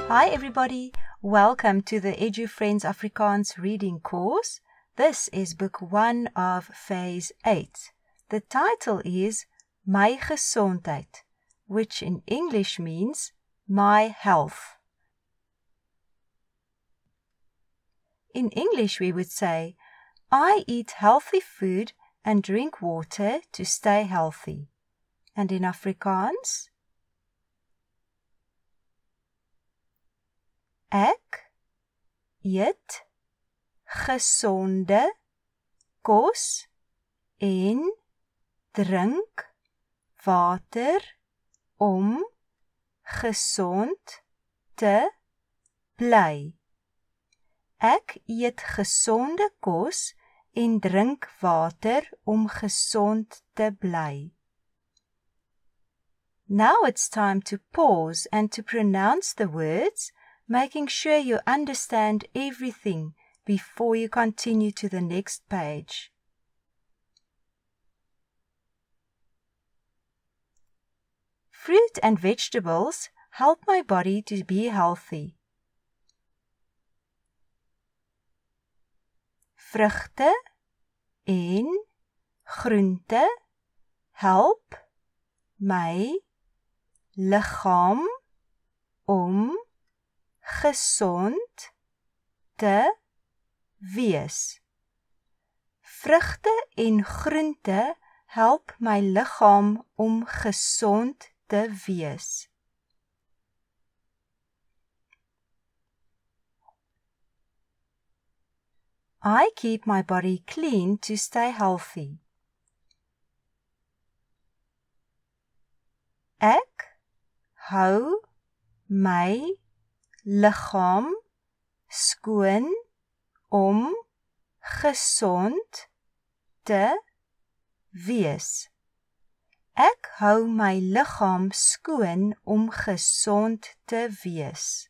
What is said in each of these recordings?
Hi everybody, welcome to the EduFriends Afrikaans reading course. This is book 1 of phase 8. The title is My Gesondheid, which in English means my health. In English we would say, I eat healthy food and drink water to stay healthy. And in Afrikaans? Ek eet gesonde kos en drink water om gesond te bly. Ek eet gesonde kos en drink water om gesond te bly. Now it's time to pause and to pronounce the words, making sure you understand everything before you continue to the next page. Fruit and vegetables help my body to be healthy. Vrugte en groente help my liggaam om gesond te wees. Vrugte en groente help my liggaam om gesond te wees. I keep my body clean to stay healthy. Ek hou my liggaam skoon om gesond te wees. Ek hou my liggaam skoon om gesond te wees.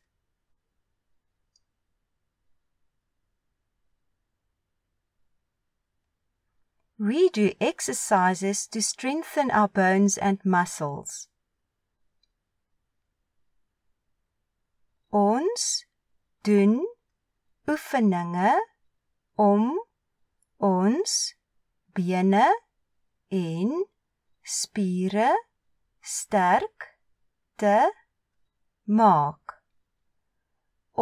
We do exercises to strengthen our bones and muscles. Ons doen oefeninge om ons bene en spiere sterk te maak.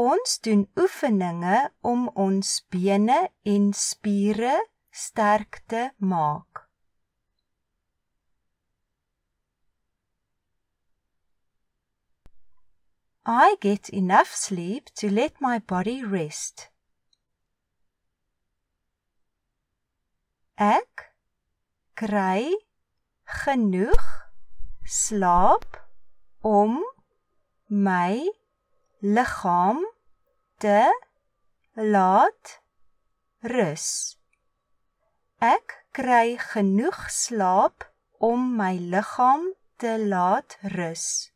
Ons doen oefeninge om ons bene en spiere sterk te maak. I get enough sleep to let my body rest. Ek kry genoeg slaap om my liggaam te laat rus. Ek kry genoeg slaap om my liggaam te laat rus.